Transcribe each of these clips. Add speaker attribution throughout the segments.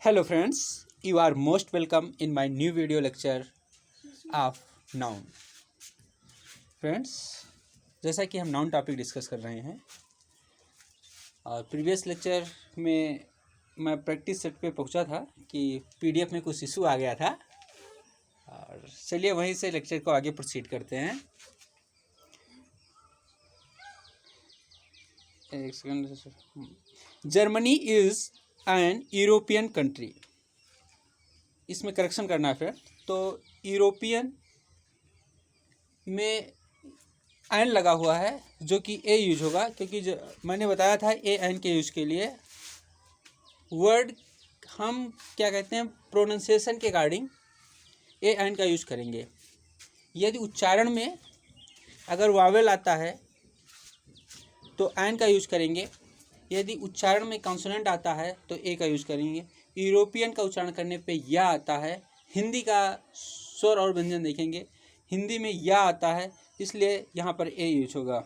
Speaker 1: Hello friends, you are most welcome in my new video lecture of noun. Friends, जैसा कि हम noun topic discuss कर रहे हैं और प्रीवियस लेक्चर में मैं प्रैक्टिस सेट पे पहुंचा था कि पीडीएफ में कुछ इशू आ गया था और चलिए वहीं से लेक्चर को आगे प्रोसीड करते हैं। एक second. Germany is an European country, इसमें करेक्शन करना है फिर। तो यूरोपियन में एन लगा हुआ है जो कि ए यूज होगा, क्योंकि जो मैंने बताया था ए एन के यूज के लिए वर्ड हम क्या कहते हैं प्रोनाउंसिएशन के अकॉर्डिंग ए एन का यूज करेंगे। यदि उच्चारण में अगर वावेल आता है तो एन का यूज करेंगे, यदि उच्चारण में कॉन्सोनेंट आता है तो ए का यूज करेंगे। यूरोपियन का उच्चारण करने पे या आता है। हिंदी का स्वर और व्यंजन देखेंगे, हिंदी में या आता है, इसलिए यहाँ पर ए यूज होगा।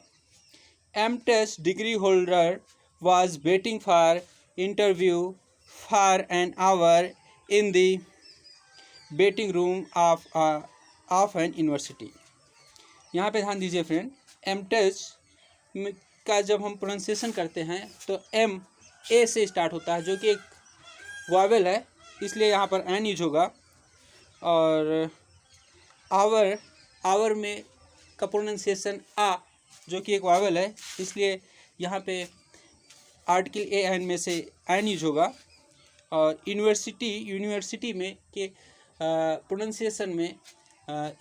Speaker 1: MTech degree holder was waiting for interview for an hour in the waiting room of an university. यहाँ पे ध्यान दीजिए फ्रेंड, एमटेस का जब हम प्रोनाउंसिएशन करते हैं तो एम ए से स्टार्ट होता है जो कि एक वावेल है, इसलिए यहाँ पर एन यूज होगा। और आवर में का प्रोनाउंसिएशन आ जो कि एक वावेल है, इसलिए यहाँ पे आर्टिकल ए एन में से एन यूज होगा। और यूनिवर्सिटी में के प्रोनाउंसिएशन में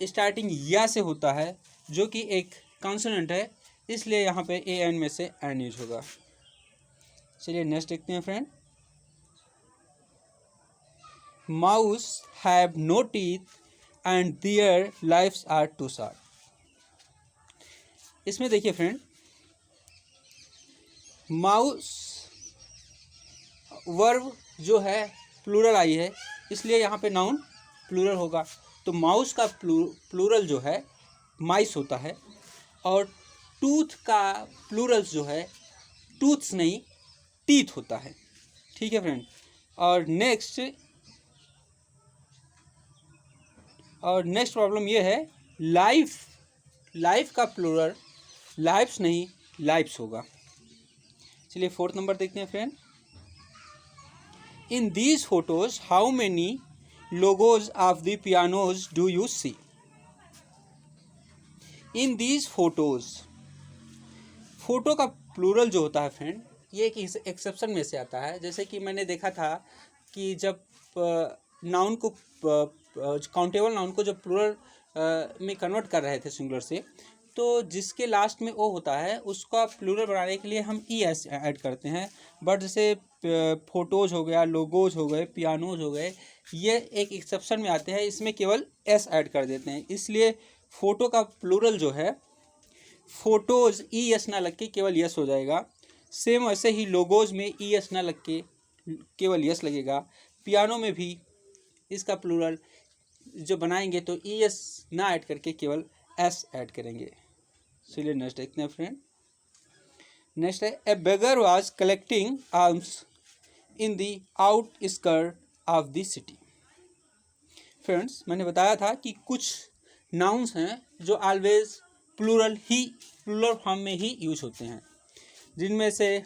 Speaker 1: स्टार्टिंग या से होता है जो कि एक कॉन्सोनेंट है, इसलिए यहाँ पे ए एन में से एन यूज होगा। चलिए नेक्स्ट देखते हैं friend. Mouse have no teeth and their lifes are too short. इसमें देखिए फ्रेंड, माउस वर्ब जो है प्लूरल आई है, इसलिए यहाँ पे नाउन प्लूरल होगा। तो माउस का प्लूरल जो है माइस होता है, और टूथ का प्लूरल जो है टूथ्स नहीं टीथ होता है। ठीक है फ्रेंड। और नेक्स्ट प्रॉब्लम ये है, लाइफ का प्लूरल लाइफ्स नहीं लाइफ्स होगा। चलिए फोर्थ नंबर देखते हैं friend. In these photos how many logos of the pianos do you see. In these photos, photo का प्लूरल जो होता है फ्रेंड, ये एक एक्सेप्शन में से आता है। जैसे कि मैंने देखा था कि जब नाउन को काउंटेबल नाउन को जब प्लूरल में कन्वर्ट कर रहे थे सिंगुलर से, तो जिसके लास्ट में ओ होता है उसका प्लूरल बनाने के लिए हम ई एस ऐड करते हैं। बट जैसे फोटोज हो गया, लोगोज हो गए, पियानोज हो गए, ये एक एक्सेप्शन में आते हैं, इसमें केवल एस ऐड कर देते हैं। इसलिए फ़ोटो का प्लूरल जो है फोटोज ई एस ना लग के केवल यस हो जाएगा। सेम वैसे ही लोगोज में ई एस ना लग के केवल यस लगेगा। पियानो में भी इसका प्लूरल जो बनाएंगे तो ई एस ना ऐड करके केवल एस ऐड करेंगे। चलिए नेक्स्ट देखते हैं फ्रेंड। नेक्स्ट है, a beggar was collecting arms in the outskirt of the city. Friends, मैंने बताया था कि कुछ नाउन्स हैं जो ऑलवेज प्लूरल फॉर्म में ही यूज होते हैं, जिनमें से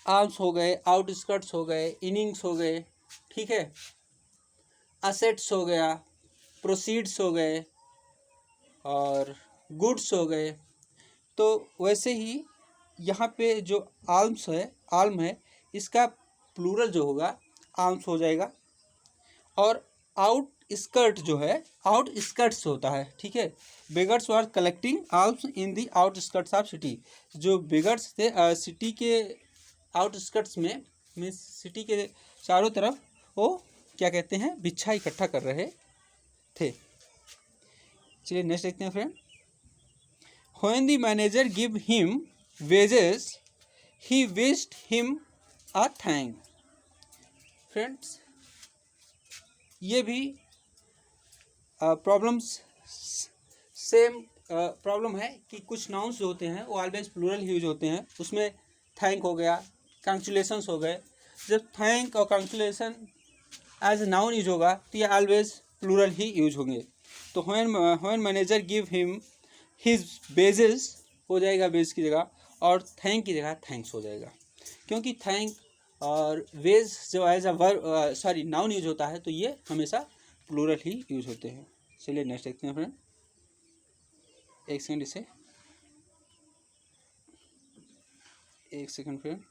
Speaker 1: आर्म्स हो गए, आउटस्कर्ट्स हो गए, इनिंग्स हो गए, ठीक है, असेट्स हो गया, प्रोसीड्स हो गए और गुड्स हो गए। तो वैसे ही यहाँ पे जो आल्म है, इसका प्लूरल जो होगा आर्म्स हो जाएगा। और आउटस्कर्ट जो है आउटस्कर्ट्स होता है, ठीक है। Beggars were collecting arms in the outskirts of city. जो बेगर्स थे सिटी के आउटस्कर्ट्स में मीन्स सिटी के चारों तरफ वो क्या कहते हैं बिच्छा इकट्ठा कर रहे थे। चलिए नेक्स्ट देखते हैं friend. When the manager give him wages he wished him a thank. Friends, ये भी प्रॉब्लम्स सेम प्रॉब्लम है कि कुछ नाउन्स जो होते हैं वो ऑलवेज प्लूरल यूज होते हैं। उसमें थैंक हो गया, कंग्रेचुलेशंस हो गए, जब थैंक और कंग्रेचुलेशन एज नाउन यूज होगा तो ये ऑलवेज प्लूरल ही यूज होंगे। तो when manager give him his badges हो जाएगा बेज की जगह, और थैंक की जगह थैंक्स हो जाएगा, क्योंकि थैंक और वेज जो as a verb noun use होता है तो ये हमेशा प्लूरल ही यूज होते हैं। चलिए नेक्स्ट देखते हैं फ्रेंड, एक सेकंड इसे, एक second friend.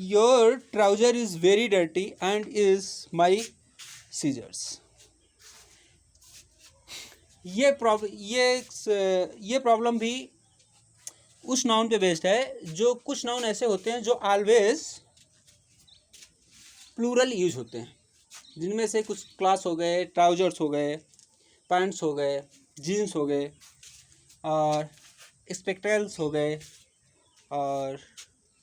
Speaker 1: Your trouser is very dirty and is my scissors. ये प्रॉब्लम भी उस नाउन पे बेस्ड है, जो कुछ नाउन ऐसे होते हैं जो ऑलवेज प्लूरल यूज होते हैं, जिनमें से कुछ क्लास हो गए, ट्राउजर्स हो गए, पैंट्स हो गए, जीन्स हो गए, और स्पेक्ट्रल्स हो गए, और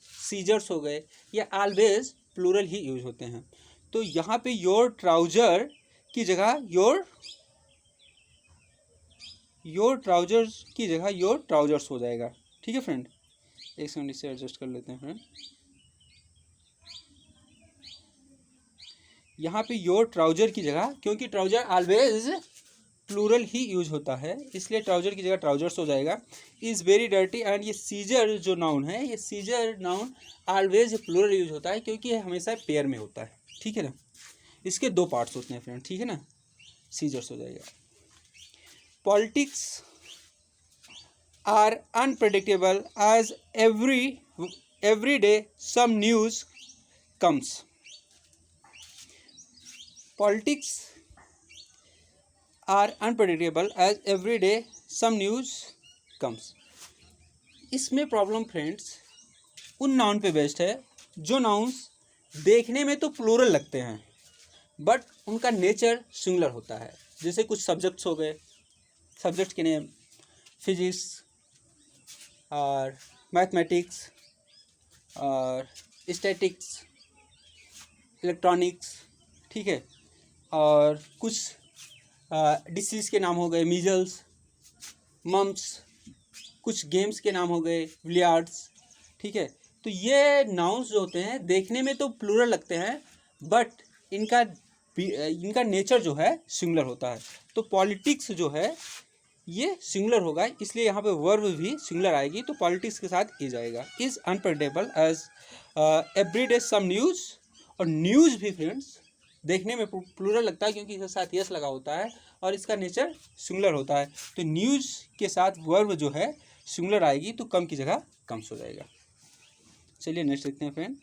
Speaker 1: सीजर्स हो गए, ये ऑलवेज प्लूरल ही यूज होते हैं। तो यहाँ पे योर ट्राउजर की जगह योर ट्राउजर्स की जगह योर ट्राउजर्स हो जाएगा। ठीक है फ्रेंड, एक सेकंड इसे एडजस्ट कर लेते हैं फ्रेंड। यहाँ पे योर ट्राउजर की जगह, क्योंकि ट्राउजर ऑलवेज प्लूरल ही यूज होता है, इसलिए ट्राउजर की जगह ट्राउजर्स हो जाएगा। इज़ वेरी डर्टी एंड ये सीजर जो नाउन है, ये scissor noun always plural use होता है, क्योंकि ये हमेशा पेयर में होता है। ठीक है ना, इसके दो पार्ट्स होते हैं फ्रेंड। ठीक है ना, सीजर्स हो जाएगा। Politics are unpredictable as every day some news comes. Politics are unpredictable as every day some news comes. इसमें प्रॉब्लम फ्रेंड्स उन नाउन पे बेस्ड है जो नाउन्स देखने में तो प्लूरल लगते हैं बट उनका नेचर सिंगुलर होता है। जैसे कुछ सब्जेक्ट्स हो गए, सब्जेक्ट के नेम फिजिक्स और मैथमेटिक्स और स्टैटिक्स, इलेक्ट्रॉनिक्स, ठीक है, और कुछ डिसीज़ के नाम हो गए, मीजल्स, मम्प्स, कुछ गेम्स के नाम हो गए, बिलियर्ड्स। ठीक है, तो ये नाउन्स जो होते हैं देखने में तो प्लूरल लगते हैं बट इनका नेचर जो है सिंगुलर होता है। तो पॉलिटिक्स जो है ये सिंगुलर होगा, इसलिए यहाँ पे वर्ब भी सिंगुलर आएगी, तो पॉलिटिक्स के साथ इज आएगा। Is unpredictable as everyday some news, और न्यूज़ भी फ्रेंड्स देखने में प्लूरल लगता है क्योंकि इसके साथ यस लगा होता है और इसका नेचर सिंगुलर होता है। तो न्यूज़ के साथ वर्ब जो है सिंगुलर आएगी, तो कम की जगह कम्स हो जाएगा। चलिए नेक्स्ट देखते हैं फ्रेंड,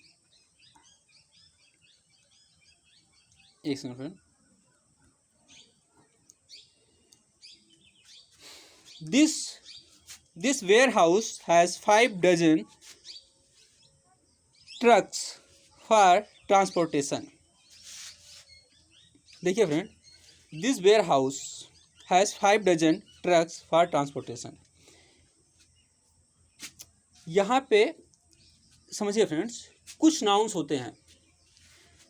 Speaker 1: एक second friend. This warehouse has 5 dozen trucks for transportation. देखिए friend, this warehouse has 5 dozen trucks for transportation. यहाँ पे समझिए फ्रेंड्स, कुछ नाउन्स होते हैं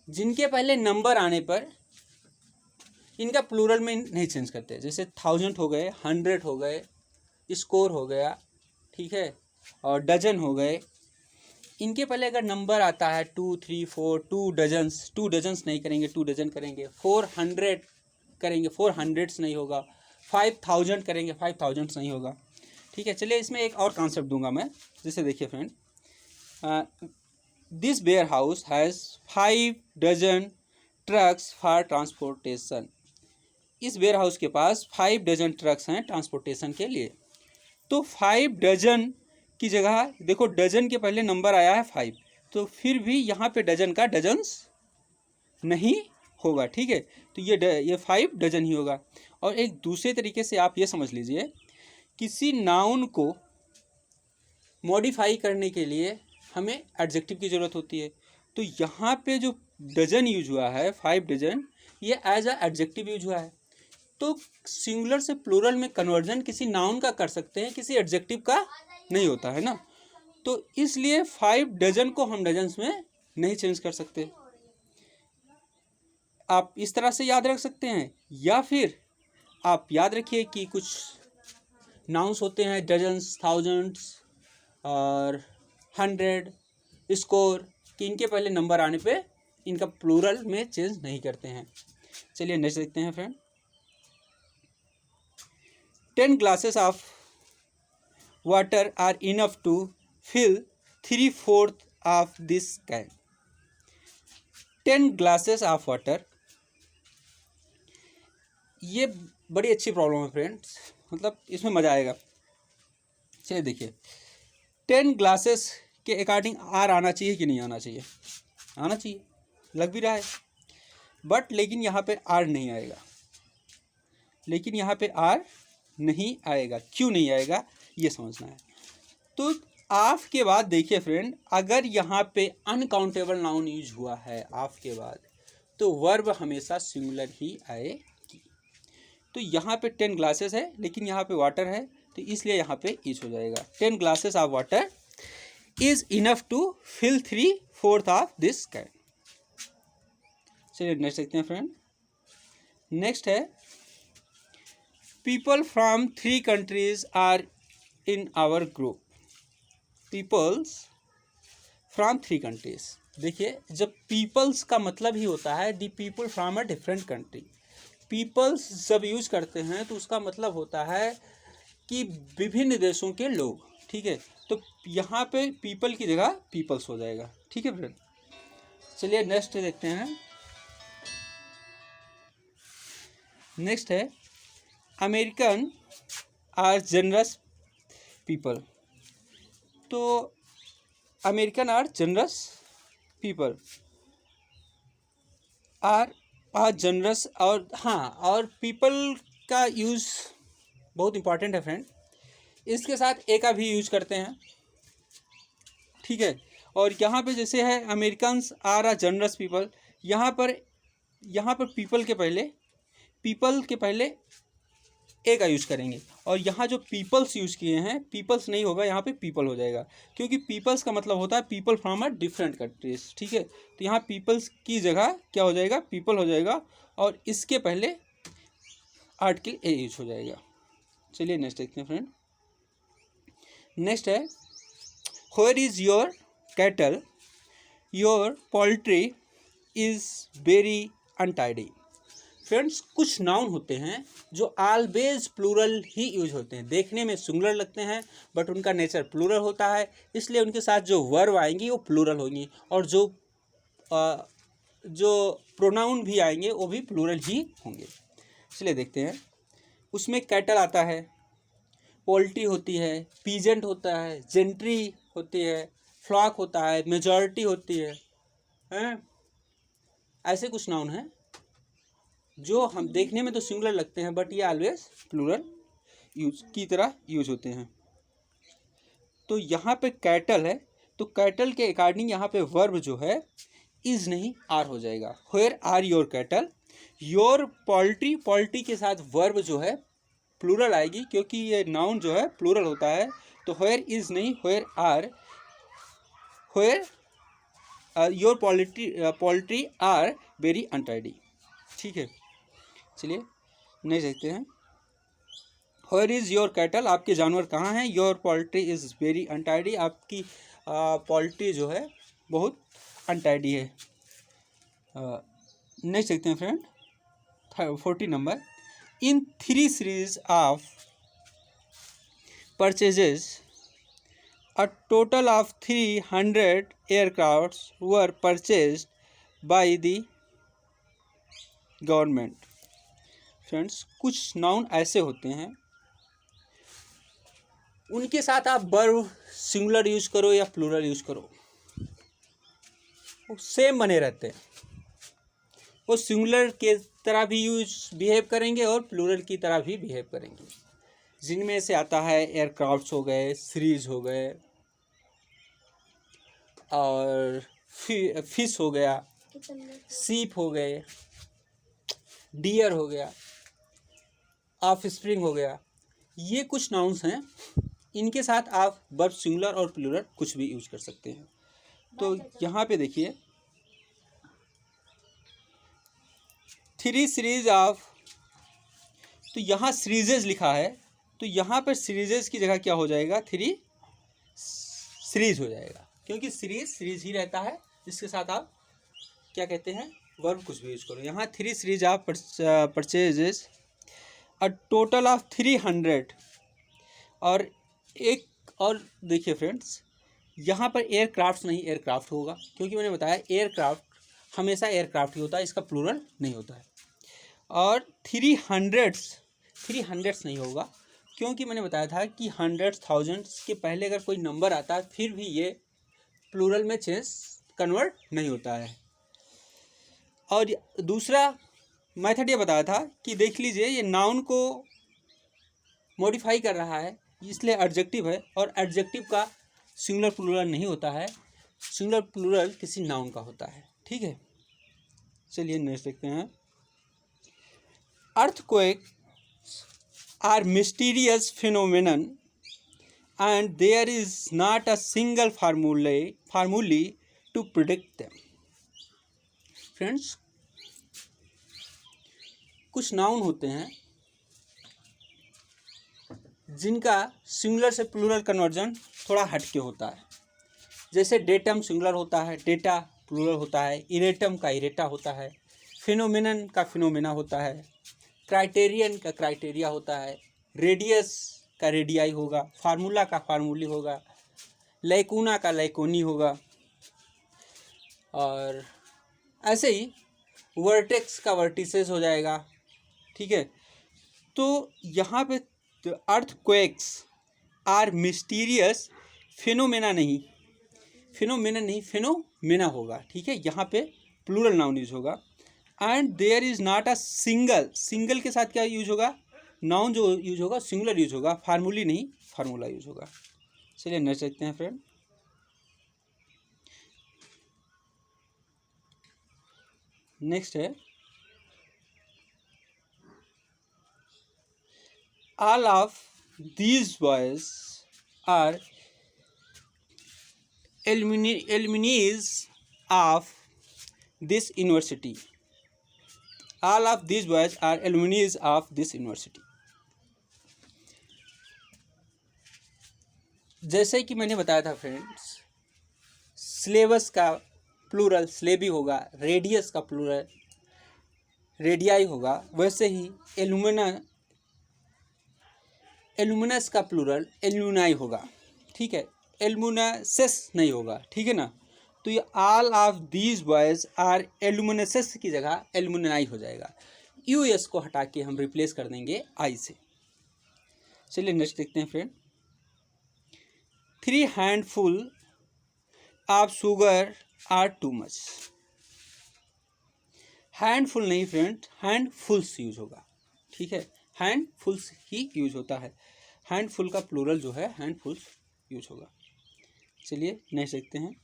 Speaker 1: जिनके पहले नंबर आने पर इनका प्लूरल में नहीं चेंज करते। जैसे 1000 हो गए, 100 हो गए, स्कोर हो गया, ठीक है, और डजन हो गए। इनके पहले अगर नंबर आता है 2, 3, 4, 2 डजन्स नहीं करेंगे, 2 डजन करेंगे। 400 करेंगे, 400s नहीं होगा। 5000 करेंगे, 5000s नहीं होगा। ठीक है, चलिए इसमें एक और कॉन्सेप्ट दूंगा मैं। जैसे देखिए friend, this warehouse has 5 dozen trucks for transportation. इस वेयर हाउस के पास 5 डजन ट्रक्स हैं ट्रांसपोर्टेशन के लिए। तो 5 डजन की जगह देखो, डजन के पहले नंबर आया है 5, तो फिर भी यहाँ पे डजन का डजन्स नहीं होगा। ठीक है, तो ये 5 डजन ही होगा। और एक दूसरे तरीके से आप ये समझ लीजिए, किसी नाउन को मॉडिफाई करने के लिए हमें एडजेक्टिव की ज़रूरत होती है। तो यहाँ पे जो डजन यूज हुआ है, 5 डजन, ये एज अ एडजेक्टिव यूज हुआ है। तो सिंगुलर से प्लूरल में कन्वर्जन किसी नाउन का कर सकते हैं, किसी एडजेक्टिव का नहीं होता है ना। तो इसलिए 5 डजन को हम डजन्स में नहीं चेंज कर सकते। आप इस तरह से याद रख सकते हैं, या फिर आप याद रखिए कि कुछ नाउन्स होते हैं डजन्स, थाउजेंड्स और 100, स्कोर, कि इनके पहले नंबर आने पे इनका प्लूरल में चेंज नहीं करते हैं। चलिए नेक्स्ट देखते हैं friend. 10 glasses of water are enough to fill 3/4 of this can. 10 glasses of water, ये बड़ी अच्छी प्रॉब्लम है फ्रेंड्स, मतलब इसमें मज़ा आएगा। चलिए देखिए, 10 ग्लासेस के अकॉर्डिंग आर आना चाहिए कि नहीं आना चाहिए? आना चाहिए, लग भी रहा है, बट लेकिन यहाँ पे आर नहीं आएगा। लेकिन यहाँ पे आर नहीं आएगा, क्यों नहीं आएगा ये समझना है। तो ऑफ के बाद देखिए फ्रेंड, अगर यहाँ पे अनकाउंटेबल नाउन यूज हुआ है ऑफ के बाद, तो वर्ब हमेशा सिंगुलर ही आएगी। तो यहाँ पे 10 ग्लासेस है, लेकिन यहाँ पे वाटर है, तो इसलिए यहाँ पे यूज हो जाएगा 10 glasses of water is enough to fill 3/4 of this can. चलिए नेक्स्ट देखते हैं फ्रेंड। नेक्स्ट है people from 3 countries are in our group. Peoples from 3 countries, देखिए जब पीपल्स का मतलब ही होता है the people from a different country. Peoples जब यूज करते हैं तो उसका मतलब होता है कि विभिन्न देशों के लोग, ठीक है। तो यहाँ पे पीपल की जगह पीपल्स हो जाएगा, ठीक है फ्रेंड। चलिए नेक्स्ट देखते हैं। नेक्स्ट है अमेरिकन आर जनरस पीपल। तो American are generous people, are generous, और हाँ, और पीपल का यूज़ बहुत इंपॉर्टेंट है फ्रेंड। इसके साथ ए का भी यूज करते हैं, ठीक है। और यहाँ पे जैसे है Americans are a generous people, यहाँ पर पीपल के पहले ए का यूज करेंगे, और यहाँ जो पीपल्स यूज किए हैं, पीपल्स नहीं होगा, यहाँ पे पीपल हो जाएगा, क्योंकि पीपल्स का मतलब होता है people from a different countries, ठीक है। तो यहाँ पीपल्स की जगह क्या हो जाएगा? पीपल हो जाएगा, और इसके पहले आर्टिकल ए यूज हो जाएगा। चलिए नेक्स्ट देखते हैं फ्रेंड। नेक्स्ट है where is your cattle, your poultry is very untidy. Friends, कुछ नाउन होते हैं जो ऑलवेज प्लूरल ही यूज होते हैं, देखने में सिंगुलर लगते हैं बट उनका नेचर प्लूरल होता है, इसलिए उनके साथ जो वर्ब आएंगी वो प्लूरल होंगी, और जो प्रोनाउन भी आएंगे वो भी प्लूरल ही होंगे। इसलिए देखते हैं, उसमें कैटल आता है, पोल्ट्री होती है, पीजेंट होता है, जेंट्री होती है, फ्लॉक होता है, मेजॉरिटी होती है, ऐसे कुछ नाउन हैं जो हम देखने में तो सिंगुलर लगते हैं बट ये ऑलवेज प्लूरल यूज की तरह यूज होते हैं। तो यहाँ पे कैटल है, तो कैटल के अकॉर्डिंग यहाँ पे वर्ब जो है इज नहीं आर हो जाएगा। Where are your cattle, your poultry, poultry के साथ वर्ब जो है प्लूरल आएगी, क्योंकि ये नाउन जो है प्लूरल होता है। तो व्हेयर इज नहीं, where are, where your poultry are very untidy, ठीक है। चलिए नेक्स्ट देखते हैं। व्हेयर इज़ योर कैटल, आपके जानवर कहाँ हैं? Your poultry is very untidy, आपकी पोल्ट्री जो है बहुत अनटाइडी है। नेक्स्ट देखते हैं friend, 40 number. In 3 series of purchases a total of 300 aircrafts were purchased by the government. Friends, कुछ नाउन ऐसे होते हैं, उनके साथ आप वर्ब सिंगुलर यूज करो या प्लूरल यूज करो, वो सेम बने रहते हैं। वो सिंगुलर के तरह भी बिहेव करेंगे और प्लूरल की तरह भी बिहेव करेंगे। जिनमें से आता है एयरक्राफ्ट्स हो गए, सीरीज हो गए, और फिश हो गया, सीप हो गए, डियर हो गया, ऑफ स्प्रिंग हो गया। ये कुछ नाउन्स हैं, इनके साथ आप वर्ब सिंगुलर और प्लूरल कुछ भी यूज कर सकते हैं। तो यहाँ पे देखिए, 3 सीरीज ऑफ, तो यहाँ सीरीजेज लिखा है, तो यहाँ पर सीरीजेज की जगह क्या हो जाएगा, 3 सीरीज हो जाएगा, क्योंकि सीरीज ही रहता है, जिसके साथ आप क्या कहते हैं, वर्ब कुछ भी यूज करो। यहाँ 3 series of purchases a total of 300। और एक और देखिए फ्रेंड्स, यहाँ पर एयरक्राफ्ट नहीं एयरक्राफ्ट होगा, क्योंकि मैंने बताया एयरक्राफ्ट हमेशा एयरक्राफ्ट ही होता है, इसका प्लूरल नहीं होता है। और 300 नहीं होगा, क्योंकि मैंने बताया था कि हंड्रेड्स थाउजेंड्स के पहले अगर कोई नंबर आता है फिर भी ये प्लूरल में कन्वर्ट नहीं होता है। और दूसरा मेथड ये बताया था कि देख लीजिए, ये नाउन को मॉडिफाई कर रहा है, इसलिए एडजेक्टिव है, और एडजेक्टिव का सिंगुलर प्लूरल नहीं होता है, सिंगुलर प्लूरल किसी नाउन का होता है। ठीक है, चलिए नेक्स्ट देखते हैं। Earthquakes are mysterious phenomenon and there is not a single formulae to predict them. Friends, कुछ नाउन होते हैं जिनका सिंगुलर से प्लूरल कन्वर्जन थोड़ा हटके होता है। जैसे डेटम सिंगुलर होता है, डेटा प्लूरल होता है, इरेटम का इरेटा होता है, फिनोमेनन का फिनोमेना होता है, क्राइटेरियन का क्राइटेरिया होता है, रेडियस का रेडियाई होगा, फार्मूला का फार्मूली होगा, लैकूना का लैकोनी होगा, और ऐसे ही वर्टेक्स का वर्टिसेस हो जाएगा। ठीक है, तो यहाँ पे अर्थक्वेक्स आर मिस्टीरियस, फिनोमेना नहीं फिनोमेना होगा। ठीक है, यहाँ पे प्लूरल नाउन यूज होगा। And there is not a single के साथ क्या यूज होगा, नाउन जो यूज होगा सिंगुलर यूज होगा, फार्मूली नहीं फार्मूला यूज होगा। चलिए नेक्स्ट देखते हैं फ्रेंड। नेक्स्ट है all of these boys are alumnis of this university. All of these boys are alumnis of this university. जैसे कि मैंने बताया था फ्रेंड्स, सिलेबस का प्लूरल स्लेबी होगा, रेडियस का प्लूरल रेडियाई होगा, वैसे ही एलुमिनस का प्लूरल एलुमनाई होगा। ठीक है, एलुमिनसेस नहीं होगा। ठीक है ना, तो ये all of these boys are alumnuses की जगह एलुमनाई हो जाएगा। यूएस को हटा के हम रिप्लेस कर देंगे आई से। चलिए नेक्स्ट देखते हैं friend. 3 handful of sugar are too much। Handful नहीं फ्रेंड, हैंडफुल्स यूज होगा। ठीक है, हैंडफुल्स ही यूज होता है, हैंडफुल का प्लूरल जो है हैंडफुल्स यूज होगा। चलिए नेक्स्ट देखते हैं।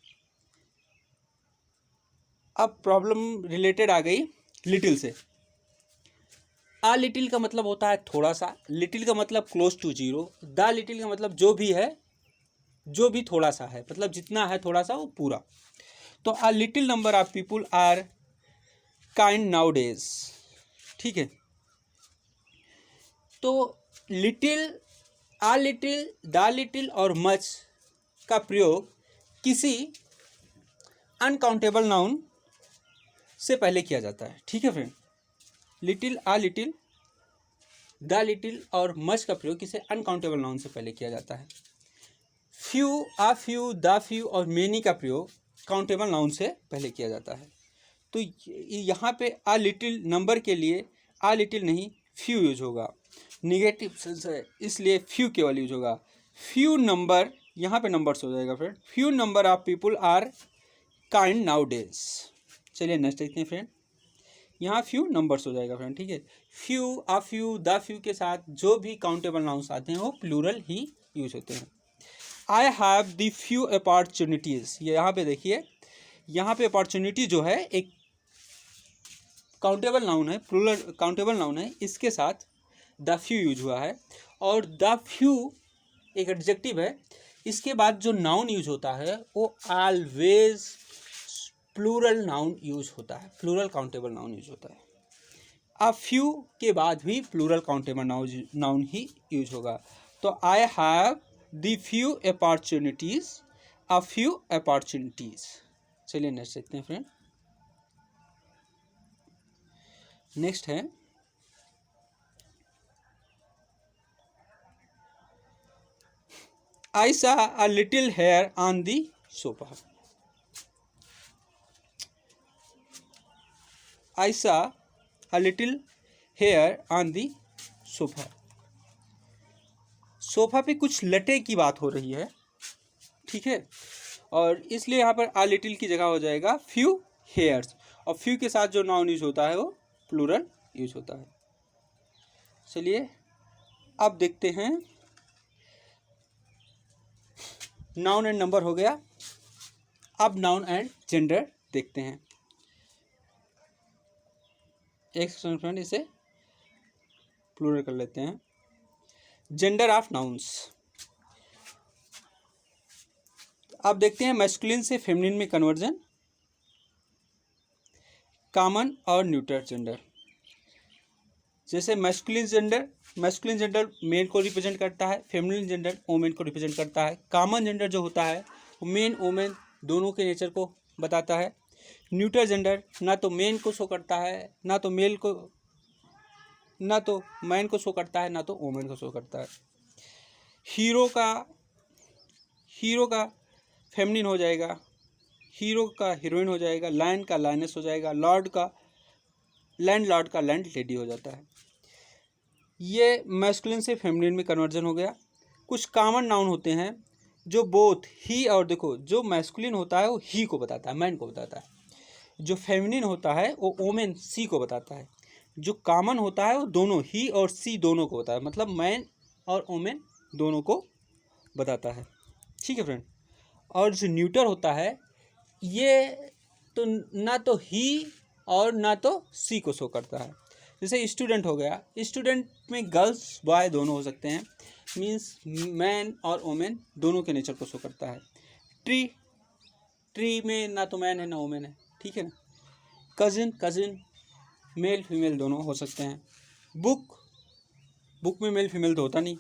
Speaker 1: अब प्रॉब्लम रिलेटेड आ गई लिटिल से। आ लिटिल का मतलब होता है थोड़ा सा, लिटिल का मतलब close to zero, the little का मतलब जो भी है, जो भी थोड़ा सा है, मतलब जितना है थोड़ा सा वो पूरा। तो a little number of people are kind nowadays. ठीक है, तो little, a little, the little और मच का प्रयोग किसी अनकाउंटेबल नाउन से पहले किया जाता है। ठीक है friend, little, a little, the little और मच का प्रयोग किसी अनकाउंटेबल नाउन से पहले किया जाता है। Few, uh few, the few और मेनी का प्रयोग काउंटेबल नाउन से पहले किया जाता है। तो यहाँ पे आ लिटिल नंबर के लिए आ लिटिल नहीं फ्यू यूज होगा, निगेटिव सेंस है इसलिए फ्यू केवल यूज होगा। फ्यू नंबर, यहाँ पे नंबर्स हो जाएगा friend. Few number of people are kind nowadays. चलिए नेक्स्ट देखते हैं फ्रेंड। यहाँ फ्यू नंबर्स हो जाएगा फ्रेंड। ठीक है, few, uh few, the few के साथ जो भी काउंटेबल नाउन्स आते हैं वो प्लूरल ही यूज होते हैं। I have the few opportunities, ये यहाँ पे देखिए, यहाँ पे अपॉर्चुनिटी जो है एक काउंटेबल नाउन है, प्लूरल काउंटेबल नाउन है, इसके साथ द फ्यू यूज हुआ है। और द फ्यू एक एडजेक्टिव है, इसके बाद जो नाउन यूज होता है वो ऑलवेज प्लूरल नाउन यूज होता है, प्लूरल काउंटेबल नाउन यूज होता है। अ फ्यू के बाद भी प्लूरल काउंटेबल नाउन ही यूज होगा। तो I have the few opportunities, a few opportunities. चलिए नेक्स्ट देखते हैं फ्रेंड। नेक्स्ट है I saw a little hair on the sofa. I saw a little hair on the sofa. Sofa पे कुछ लटे की बात हो रही है, ठीक है, और इसलिए यहाँ पर a little की जगह हो जाएगा few hairs, और few के साथ जो नाउन यूज होता है वो प्लूरल यूज होता है। चलिए अब देखते हैं, नाउन एंड नंबर हो गया, अब नाउन एंड जेंडर देखते हैं। एक सेकंड फ्रेंड, इसे प्लूरल कर लेते हैं। Gender of nouns. अब देखते हैं मैस्कुलिन से फेमिनिन में कन्वर्जन, कॉमन और न्यूट्रल जेंडर। जैसे मैस्कुलिन जेंडर मेल को रिप्रेजेंट करता है, फेमिनिन जेंडर वोमेन को रिप्रेजेंट करता है। कॉमन जेंडर जो होता है वो मेन वोमेन दोनों के नेचर को बताता है। न्यूट्रल जेंडर ना तो मेन को शो करता है, ना तो मैन को शो करता है, ना तो वोमेन को शो करता है। हीरो का फेमिनिन हो जाएगा, हीरो का हीरोइन हो जाएगा, लायन का लायनेस हो जाएगा, लॉर्ड का लैंड लेडी हो जाता है। ये मैस्कुलिन से फेमिनिन में कन्वर्जन हो गया। कुछ कॉमन नाउन होते हैं जो बोथ ही, और देखो जो मैस्कुलिन होता है वो ही को बताता है, मैन को बताता है। जो फेमिनिन होता है वो वोमेन सी को बताता है। जो कॉमन होता है वो दोनों ही और सी दोनों को बताता है, मतलब मैन और वोमेन दोनों को बताता है, ठीक है फ्रेंड। और जो न्यूट्रल होता है ये तो ना तो ही और ना तो सी को शो करता है। जैसे स्टूडेंट हो गया, स्टूडेंट में गर्ल्स बॉय दोनों हो सकते हैं, मीन्स मैन और वोमेन दोनों के नेचर को शो करता है। ट्री में ना तो मैन है ना वोमेन है, ठीक है ना। कजिन मेल फीमेल दोनों हो सकते हैं। बुक में मेल फीमेल तो होता नहीं।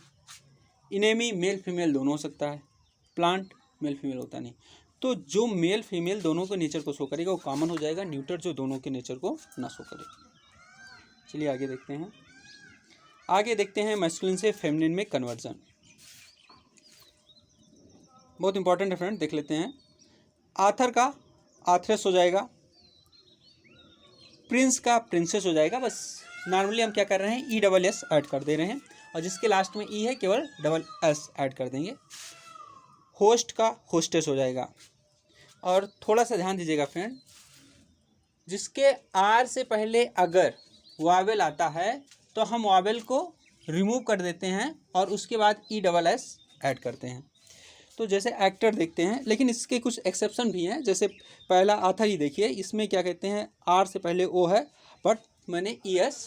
Speaker 1: इनेमी मेल फीमेल दोनों हो सकता है। प्लांट मेल फीमेल होता नहीं। तो जो मेल फीमेल दोनों के नेचर को शो करेगा वो कॉमन हो जाएगा। न्यूट्रल जो दोनों के नेचर को ना शो करेगा। चलिए आगे देखते हैं मैस्कुलिन से फेमिनिन में कन्वर्जन। बहुत इंपॉर्टेंट है फ्रेंड, देख लेते हैं। आथर का आथरेस हो जाएगा, प्रिंस का प्रिंसेस हो जाएगा। बस नॉर्मली हम क्या कर रहे हैं, ESS ऐड कर दे रहे हैं, और जिसके लास्ट में ई है केवल SS ऐड कर देंगे। होस्ट का होस्टेस हो जाएगा। और थोड़ा सा ध्यान दीजिएगा फ्रेंड, जिसके आर से पहले अगर वावेल आता है तो हम वावेल को रिमूव कर देते हैं और उसके बाद ESS ऐड करते हैं। तो जैसे एक्टर देखते हैं, लेकिन इसके कुछ एक्सेप्शन भी हैं। जैसे पहला आथर ही देखिए, इसमें क्या कहते हैं, आर से पहले ओ है, बट मैंने ES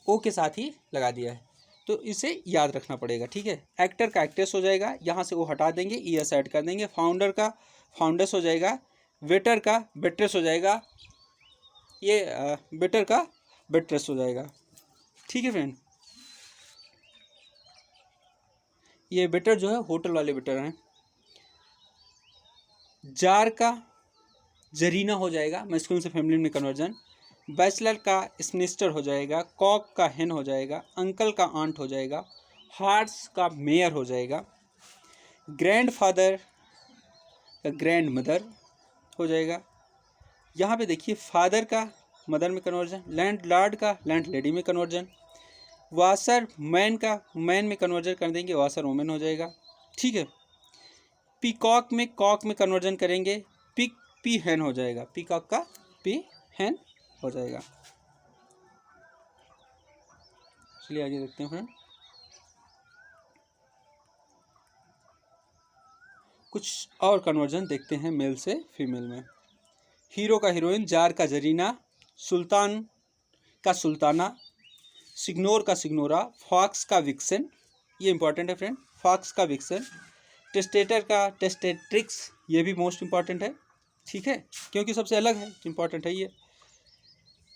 Speaker 1: ओ के साथ ही लगा दिया है, तो इसे याद रखना पड़ेगा, ठीक है। एक्टर का एक्ट्रेस हो जाएगा, यहाँ से वो हटा देंगे, ES ऐड कर देंगे। फाउंडर का फाउंडर्स हो जाएगा। वेटर का बेट्रेस हो जाएगा, ये बेटर का बेट्रेस हो जाएगा, ठीक है फ्रेंड। ये बेटर जो है होटल वाले बेटर हैं। जार का जरीना हो जाएगा, मैस्कुलिन से फेमिनिन में कन्वर्जन। बैचलर का स्मिनिस्टर हो जाएगा। कॉक का हेन हो जाएगा। अंकल का आंट हो जाएगा। हार्स का मेयर हो जाएगा। ग्रैंडफादर का ग्रैंड मदर हो जाएगा। यहाँ पे देखिए फादर का मदर में कन्वर्जन, लैंड लॉर्ड का लैंड लेडी में कन्वर्जन, वासर मैन का मैन में कन्वर्जन कर देंगे, वासर वोमेन हो जाएगा, ठीक है। पीकॉक में कॉक में कन्वर्जन करेंगे, पी हैन हो जाएगा, पीकॉक का पी हैन हो जाएगा। चलिए आगे देखते हैं फ्रेंड। कुछ और कन्वर्जन देखते हैं मेल से फीमेल में। हीरो का हीरोइन, जार का जरीना, सुल्तान का सुल्ताना, सिग्नोर का सिग्नोरा, फॉक्स का विक्सन, ये इंपॉर्टेंट है फ्रेंड, फॉक्स का विक्सन। टेस्टेटर का टेस्टेट्रिक्स, ये भी मोस्ट इंपॉर्टेंट है, ठीक है, क्योंकि सबसे अलग है, इंपॉर्टेंट है ये।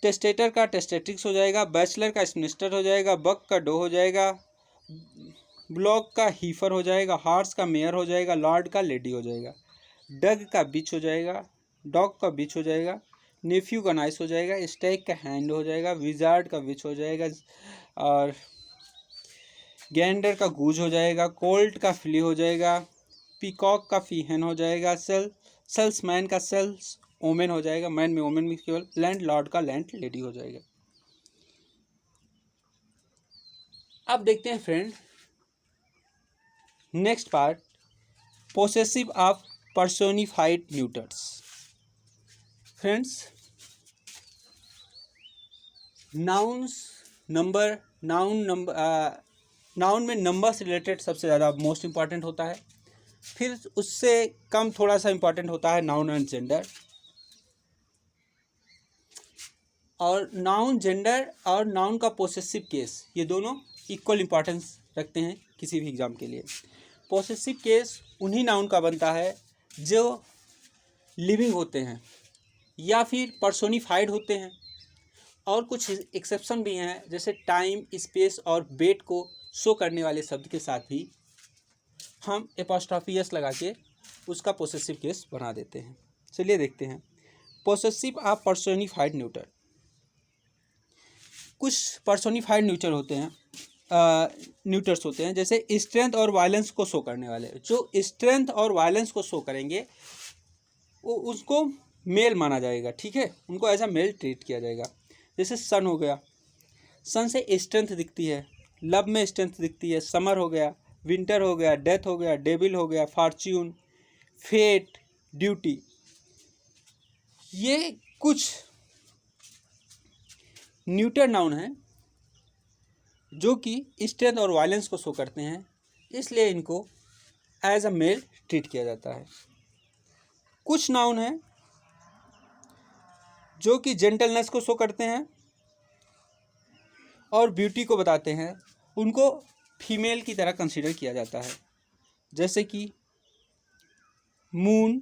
Speaker 1: टेस्टेटर का टेस्टेट्रिक्स हो जाएगा, बैचलर का स्मिनिस्टर हो जाएगा, बक का डो हो जाएगा, ब्लॉक का हीफर हो जाएगा, हॉर्स का मेयर हो जाएगा, लॉर्ड का लेडी हो जाएगा, डग का बिच हो जाएगा, डॉग का बिच हो जाएगा, नेफ्यू का नाइस हो जाएगा, स्टैग का हैंड हो जाएगा, विजार्ड का विच हो जाएगा, और गैंडर का गूज हो जाएगा, कोल्ट का फ्ली हो जाएगा, पीकॉक का फीहन हो जाएगा, सेल्समैन का सेल्स ओमेन हो जाएगा, मैन में ओमेन में केवल, लैंड लॉर्ड का लैंड लेडी हो जाएगा। अब देखते हैं friend next part, possessive of personified neuters. Friends, nouns number noun में नंबर से रिलेटेड सबसे ज़्यादा मोस्ट इम्पॉर्टेंट होता है, फिर उससे कम थोड़ा सा इम्पॉर्टेंट होता है नाउन एंड जेंडर, और नाउन जेंडर और नाउन का पोसेसिव केस ये दोनों इक्वल इम्पॉर्टेंस रखते हैं किसी भी एग्जाम के लिए। पोसेसिव केस उन्हीं नाउन का बनता है जो लिविंग होते हैं या फिर पर्सोनिफाइड होते हैं, और कुछ एक्सेप्शन भी हैं, जैसे टाइम, स्पेस और वेट को शो करने वाले शब्द के साथ भी हम एपोस्ट्रोफी एस लगा के उसका पोसेसिव केस बना देते हैं। चलिए देखते हैं पोसेसिव ऑफ पर्सोनिफाइड न्यूटर। कुछ पर्सोनिफाइड न्यूटर्स होते हैं जैसे स्ट्रेंथ और वायलेंस को शो करने वाले। जो स्ट्रेंथ और वायलेंस को शो करेंगे वो उसको मेल माना जाएगा, ठीक है, उनको एज अ मेल ट्रीट किया जाएगा। जैसे सन हो गया, सन से स्ट्रेंथ दिखती है, लव में स्ट्रेंथ दिखती है, समर हो गया, विंटर हो गया, डेथ हो गया, डेविल हो गया, फॉर्च्यून, फेट, ड्यूटी। ये कुछ न्यूटर नाउन हैं जो कि स्ट्रेंथ और वायलेंस को शो करते हैं, इसलिए इनको एज अ मेल ट्रीट किया जाता है। कुछ नाउन हैं जो कि जेंटलनेस को शो करते हैं और ब्यूटी को बताते हैं, उनको फीमेल की तरह कंसीडर किया जाता है, जैसे कि moon,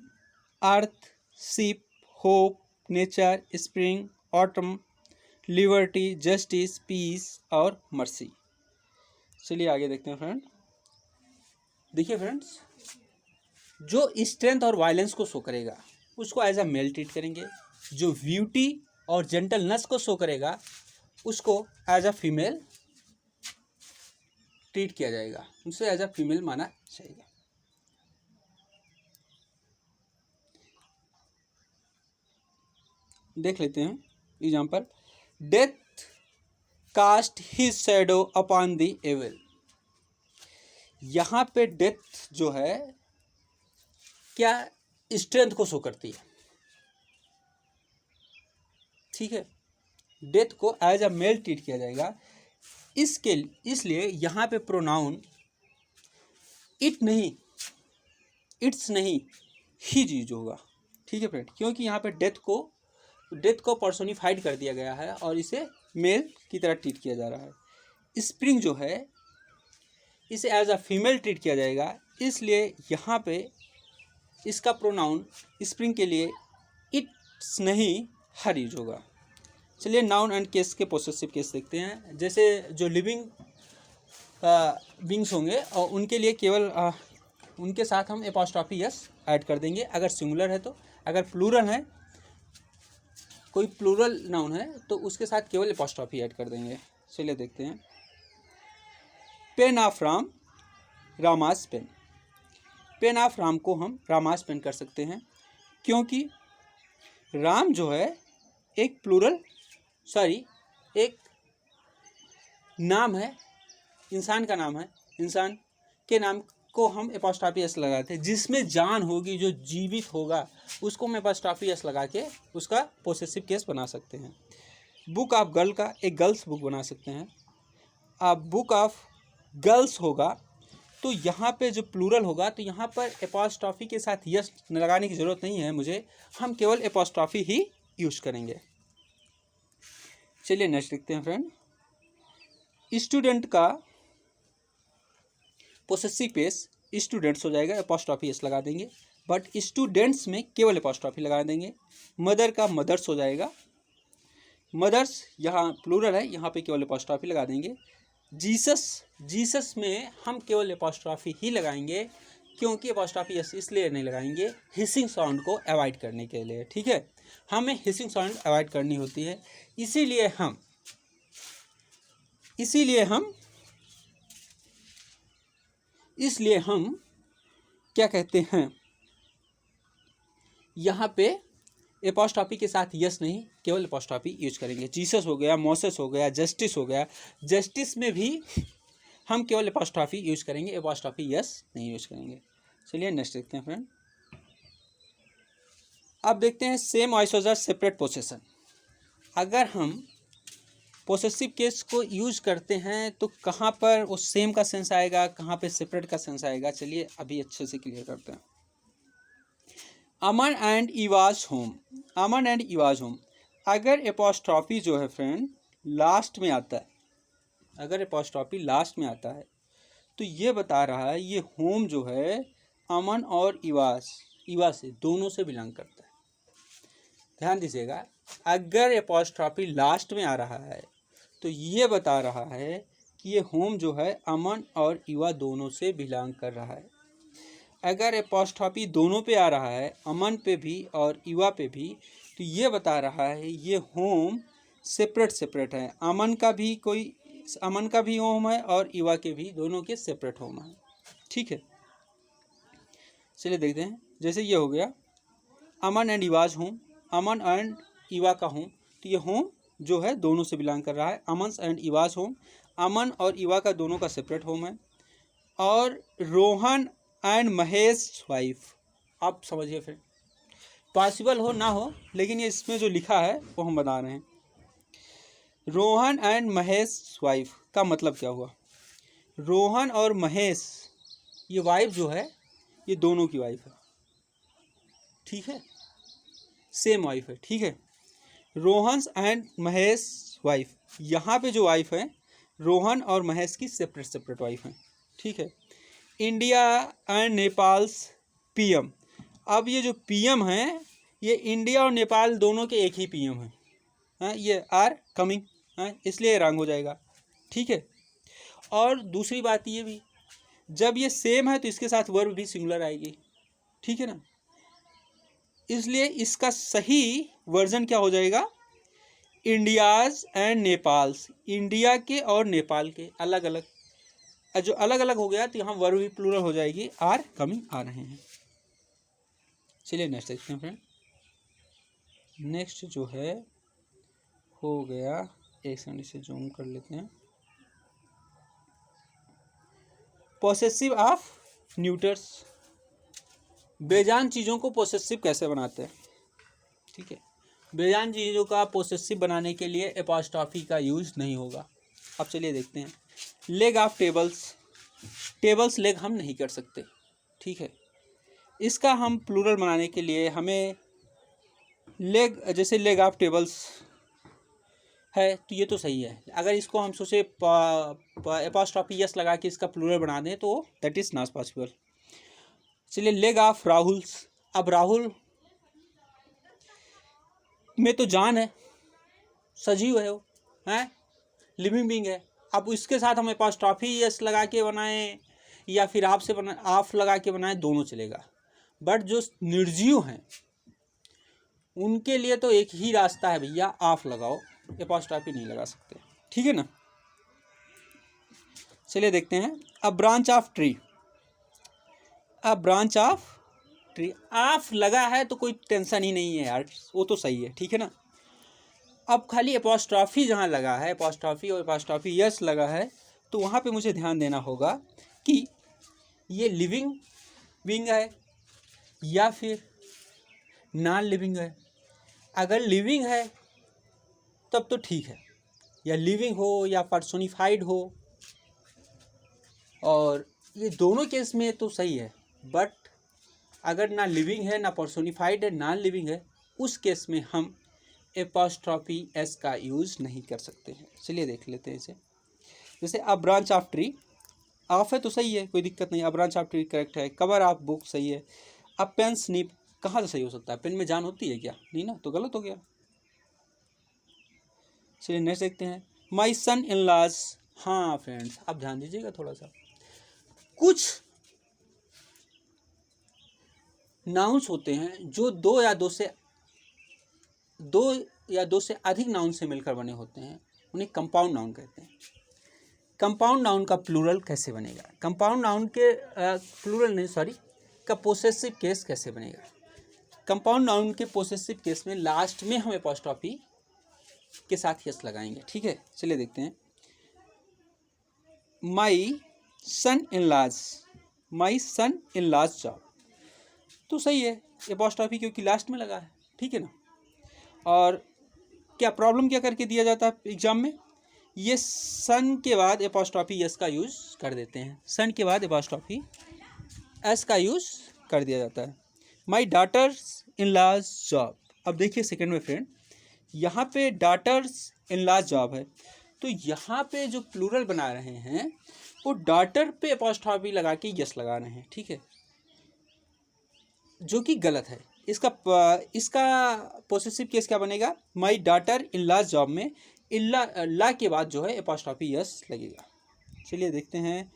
Speaker 1: earth, ship, hope, nature, spring, autumn, liberty, justice, peace और मर्सी। चलिए आगे देखते हैं फ्रेंड। देखिए फ्रेंड्स, जो स्ट्रेंथ और वायलेंस को शो करेगा उसको एज अ मेल ट्रीट करेंगे, जो ब्यूटी और जेंटलनेस को शो करेगा उसको एज अ फीमेल ट्रीट किया जाएगा, उसे एज अ फीमेल माना जाएगा। देख लेते हैं example, death cast his shadow upon the evil. यहाँ पे डेथ जो है क्या स्ट्रेंथ को शो करती है, ठीक है, डेथ को एज अ मेल ट्रीट किया जाएगा। इसलिए यहाँ पे प्रोनाउन इट नहीं, इट्स नहीं, ही यूज होगा, ठीक है फ्रेंड, क्योंकि यहाँ पे डेथ को पर्सोनिफाइड कर दिया गया है और इसे मेल की तरह ट्रीट किया जा रहा है। स्प्रिंग जो है इसे एज अ फीमेल ट्रीट किया जाएगा, इसलिए यहाँ पे इसका प्रोनाउन स्प्रिंग के लिए इट्स नहीं हर यूज होगा। चलिए नाउन एंड केस के पोसेसिव केस देखते हैं। जैसे जो लिविंग बींग्स होंगे और उनके लिए केवल उनके साथ हम एपोस्ट्रोफी एस ऐड कर देंगे अगर सिंगुलर है तो, अगर प्लूरल है, कोई प्लूरल नाउन है तो उसके साथ केवल एपोस्ट्रोफी ऐड कर देंगे। चलिए देखते हैं, pen of Ram, Rama's pen. Pen of Ram को हम रामास पेन कर सकते हैं क्योंकि राम जो है एक एक नाम है, इंसान का नाम है, इंसान के नाम को हम एपोस्ट्रोफी एस लगाते हैं। जिसमें जान होगी, जो जीवित होगा, उसको हम एपोस्ट्रोफी एस लगा के उसका पोसेसिव केस बना सकते हैं। बुक ऑफ गर्ल का एक गर्ल्स बुक बना सकते हैं। अब बुक ऑफ गर्ल्स होगा तो यहाँ पे जो प्लूरल होगा तो यहाँ पर एपोस्ट्रोफी के साथ यस लगाने की ज़रूरत नहीं है मुझे, हम केवल एपोस्ट्रोफी ही यूज करेंगे। चलिए नेक्स्ट देखते हैं फ्रेंड, स्टूडेंट का पोसेसिव केस स्टूडेंट्स हो जाएगा, एपोस्ट्रोफी एस लगा देंगे, बट स्टूडेंट्स में केवल एपोस्ट्रोफी लगा देंगे। मदर का मदर्स हो जाएगा, मदर्स यहाँ प्लूरल है, यहाँ पे केवल एपॉस्ट्रॉफी लगा देंगे। जीसस में हम केवल एपॉस्ट्रॉफी ही लगाएंगे, क्योंकि एपॉस्ट्रॉफी एस इसलिए नहीं लगाएंगे, हिसिंग साउंड को अवॉइड करने के लिए, ठीक है। हमें हिसिंग साउंड अवॉइड करनी होती है, इसीलिए हम क्या कहते हैं, यहाँ पे एपॉस्ट्रॉफी के साथ यस नहीं, केवल एपॉस्ट्रॉफी यूज करेंगे। जीसस हो गया, मोसेस हो गया, जस्टिस हो गया, जस्टिस में भी हम केवल एपॉस्ट्रॉफी यूज करेंगे, एपॉस्ट्रॉफी यस नहीं यूज करेंगे। चलिए नेक्स्ट देखते हैं फ्रेंड। अब देखते हैं same voice was separate possession. अगर हम पोसेसिव केस को यूज करते हैं तो कहाँ पर वो सेम का सेंस आएगा, कहाँ पे सेपरेट का सेंस आएगा, चलिए अभी अच्छे से क्लियर करते हैं। Aman and Eva's home, Aman and Eva's home, अगर एपॉस्ट्रॉफी जो है फ्रेंड लास्ट में आता है, अगर एपॉस्ट्रॉफी लास्ट में आता है तो ये बता रहा है ये होम जो है अमन और इवा से दोनों से बिलोंग करता है। ध्यान दीजिएगा, अगर एपॉस्ट्रॉफी लास्ट में आ रहा है तो ये बता रहा है कि ये होम जो है अमन और इवा दोनों से बिलोंग कर रहा है। अगर एपॉस्ट्रॉफी दोनों पे आ रहा है, अमन पे भी और इवा पे भी, तो ये बता रहा है ये होम सेपरेट है। अमन का भी होम है और इवा के भी, दोनों के सेपरेट होम है, ठीक है। चलिए देखते हैं, जैसे ये हो गया Aman and Eva's home, Aman and Eva का होम, तो ये होम जो है दोनों से बिलोंग कर रहा है। अमन एंड इवाज होम, अमन और इवा का दोनों का सेपरेट होम है। और रोहन एंड महेश वाइफ, आप समझिए फिर, पॉसिबल हो ना हो, लेकिन ये इसमें जो लिखा है वो हम बता रहे हैं। रोहन एंड महेश वाइफ का मतलब क्या हुआ, रोहन और महेश, ये वाइफ जो है ये दोनों की वाइफ है, ठीक है, सेम वाइफ है, ठीक है। रोहन एंड महेश वाइफ, यहाँ पे जो वाइफ है रोहन और महेश की सेपरेट वाइफ है, ठीक है। इंडिया एंड नेपाल्स पीएम, अब ये जो पीएम है ये इंडिया और नेपाल दोनों के एक ही पीएम है, ये आर कमिंग, इसलिए रंग हो जाएगा, ठीक है। और दूसरी बात ये भी, जब ये सेम है तो इसके साथ वर्ब भी सिंगुलर आएगी, ठीक है ना, इसलिए इसका सही वर्जन क्या हो जाएगा, इंडियाज एंड नेपाल्स, इंडिया के और नेपाल के अलग अलग, जो अलग अलग हो गया तो यहाँ वर्ब भी प्लूरल हो जाएगी, आर कमिंग आ रहे हैं। चलिए नेक्स्ट देखते हैं फ्रेंड। नेक्स्ट जो है हो गया, एक सेकंड इसे जूम कर लेते हैं, पोसेसिव ऑफ न्यूटर्स, बेजान चीज़ों को पोसेसिव कैसे बनाते हैं, ठीक है। बेजान चीज़ों का पोसेसिव बनाने के लिए एपॉस्ट्रॉफी का यूज नहीं होगा। अब चलिए देखते हैं, लेग ऑफ टेबल्स लेग हम नहीं कर सकते, ठीक है। इसका हम प्लूरल बनाने के लिए हमें लेग, जैसे लेग ऑफ टेबल्स है तो ये तो सही है, अगर इसको हम सोचे एपॉस्ट्रॉफी यस लगा के इसका प्लूरल बना दें तो दैट इज़ नॉट पॉसिबल। चलिए लेग ऑफ राहुल्स, अब राहुल में तो जान है, सजीव है वो, हैं, लिविंग बीइंग है। अब इसके साथ हम एपॉस्ट्रॉफी यस लगा के बनाएं या फिर आप लगा के बनाएं, दोनों चलेगा। बट जो निर्जीव हैं उनके लिए तो एक ही रास्ता है भैया, आप लगाओ, एपॉस्ट्रॉफी नहीं लगा सकते, ठीक है ना। चलिए देखते हैं, a branch of tree, a branch of tree, आप लगा है तो कोई टेंशन ही नहीं है यार, वो तो सही है, ठीक है ना। अब खाली एपॉस्ट्रॉफी जहाँ लगा है, एपॉस्ट्रॉफी और एपॉस्ट्रॉफी यस लगा है, तो वहाँ पे मुझे ध्यान देना होगा कि ये लिविंग बीइंग है या फिर नॉन लिविंग है। अगर लिविंग है तब तो ठीक है, या लिविंग हो या पर्सोनिफाइड हो, और ये दोनों केस में तो सही है। बट अगर ना लिविंग है, ना पर्सोनिफाइड है, नॉन लिविंग है, उस केस में हम एपॉस्ट्रॉफी एस का यूज़ नहीं कर सकते हैं। चलिए देख लेते हैं इसे, जैसे a branch of tree, of है तो सही है, कोई दिक्कत नहीं, a branch of tree correct है। कवर ऑफ बुक सही है। अब पेन स्निप, कहाँ से सही हो सकता है, पेन में जान होती है क्या, नहीं ना, तो गलत हो गया। चलिए नेक्स्ट देखते हैं, माई सन इन लॉज। हाँ फ्रेंड्स, आप ध्यान दीजिएगा थोड़ा सा, कुछ नाउन्स होते हैं जो दो या दो से अधिक नाउन से मिलकर बने होते हैं, उन्हें कंपाउंड नाउन कहते हैं। कंपाउंड नाउन का प्लूरल कैसे बनेगा, कंपाउंड नाउन के प्लूरल नहीं सॉरी का पोसेसिव केस कैसे बनेगा। कंपाउंड नाउन के पोसेसिव केस में लास्ट में हम एपॉस्ट्रॉफी के साथ यस लगाएंगे, ठीक है। चलिए देखते हैं, my son in law's, my son in law's job, तो सही है एपॉस्ट्रॉफी क्योंकि लास्ट में लगा है, ठीक है ना। और क्या प्रॉब्लम क्या करके दिया जाता है एग्जाम में, ये सन के बाद एपॉस्ट्रॉफी यस का यूज़ कर देते हैं, सन के बाद एपॉस्ट्रॉफी एस का यूज़ कर दिया जाता है। My daughters in law's job, अब देखिए सेकंड में फ्रेंड, यहाँ पे डॉटर्स इन लॉज जॉब है, तो यहाँ पे जो प्लूरल बना रहे हैं वो डॉटर पे एपॉस्ट्रॉफी लगा के यस लगा रहे हैं, ठीक है, जो कि गलत है। इसका पोसेसिव केस क्या बनेगा, my daughter in law's job में ला के बाद जो है एपॉस्ट्रॉफी यस लगेगा। चलिए देखते हैं,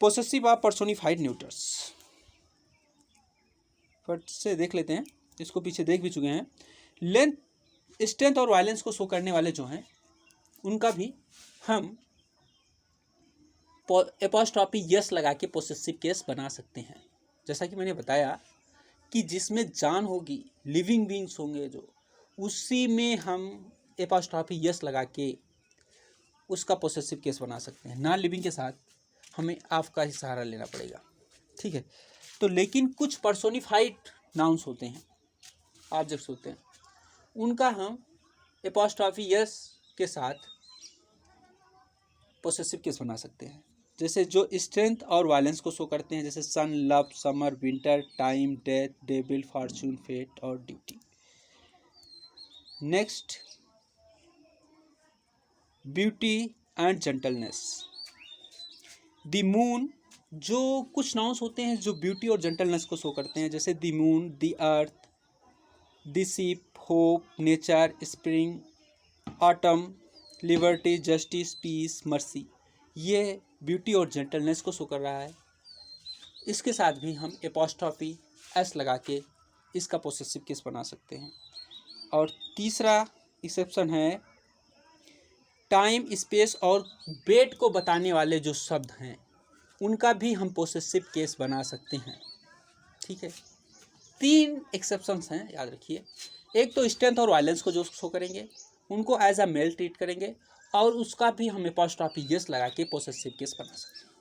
Speaker 1: पोसेसिव ऑफ पर्सोनिफाइड न्यूटर्स, फट से देख लेते हैं, इसको पीछे देख भी चुके हैं। लेंथ, स्ट्रेंथ और वायलेंस को शो करने वाले जो हैं उनका भी हम एपॉस्ट्रॉफी यस लगा के पोसेसिव केस बना सकते हैं। जैसा कि मैंने बताया कि जिसमें जान होगी, लिविंग बीइंग्स होंगे जो, उसी में हम एपॉस्ट्रॉफी यस लगा के उसका पोसेसिव केस बना सकते हैं। नॉन लिविंग के साथ हमें आपका ही सहारा लेना पड़ेगा, ठीक है। तो लेकिन कुछ पर्सोनिफाइड नाउन्स होते हैं, ऑब्जेक्ट्स होते हैं, उनका हम एपॉस्ट्रॉफी यस के साथ पोसेसिव केस बना सकते हैं। जैसे जो स्ट्रेंथ और वायलेंस को शो करते हैं, जैसे sun, love, summer, winter, time, death, devil, fortune, fate और duty. Next, beauty and gentleness. The moon, जो कुछ नाउन्स होते हैं जो ब्यूटी और जेंटलनेस को शो करते हैं, जैसे the moon, the earth, the ship, hope, nature, spring, autumn, liberty, justice, peace, mercy, ये ब्यूटी और जेंटलनेस को शो कर रहा है। इसके साथ भी हम एपॉस्ट्रॉफी एस लगा के इसका पोसेसिव केस बना सकते हैं। और तीसरा एक्सेप्शन है, टाइम, स्पेस और डेट को बताने वाले जो शब्द हैं उनका भी हम पोसेसिव केस बना सकते हैं, ठीक है। 3 एक्सेप्शंस हैं, याद रखिए। एक तो स्ट्रेंथ और वायलेंस को जो शो करेंगे उनको एज अ मेल ट्रीट करेंगे और उसका भी हम एपॉस्ट्रॉफी यस लगा के पोसेसिव केस बना सकते हैं।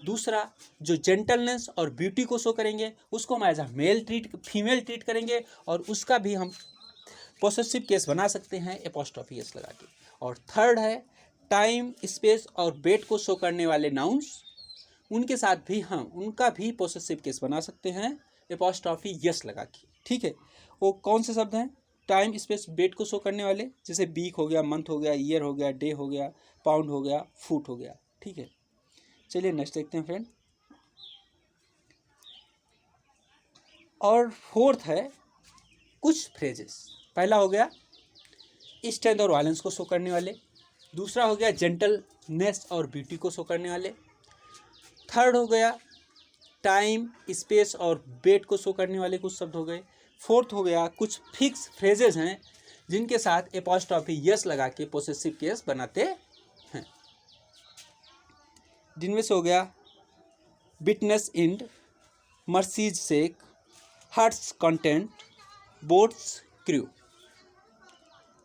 Speaker 1: दूसरा, जो जेंटलनेस और ब्यूटी को शो करेंगे उसको हम एज अ फीमेल ट्रीट करेंगे और उसका भी हम पोसेसिव केस बना सकते हैं एपॉस्ट्रॉफी यस लगा के। और थर्ड है, टाइम, स्पेस और डेट को शो करने वाले नाउन्स, उनके साथ भी हम उनका भी पोसेसिव केस बना सकते हैं एपॉस्ट्रॉफी यस लगा के, ठीक है। वो कौन से शब्द हैं, टाइम, स्पेस, डेट को शो करने वाले, जैसे वीक हो गया, मंथ हो गया, ईयर हो गया, डे हो गया, पाउंड हो गया, फुट हो गया, ठीक है। चलिए नेक्स्ट देखते हैं फ्रेंड। और फोर्थ है कुछ फ्रेजेस। पहला हो गया स्ट्रेंथ और वायलेंस को शो करने वाले, दूसरा हो गया जेंटलनेस और ब्यूटी को शो करने वाले, थर्ड हो गया टाइम, स्पेस और डेट को शो करने वाले कुछ शब्द हो गए, फोर्थ हो गया कुछ फिक्स फ्रेजेस हैं जिनके साथ एपॉस्ट्रॉफी यस लगा के पोसेसिव केस बनाते हैं, जिनमें से हो गया witness end, mercy's sake, heart's content, boat's crew.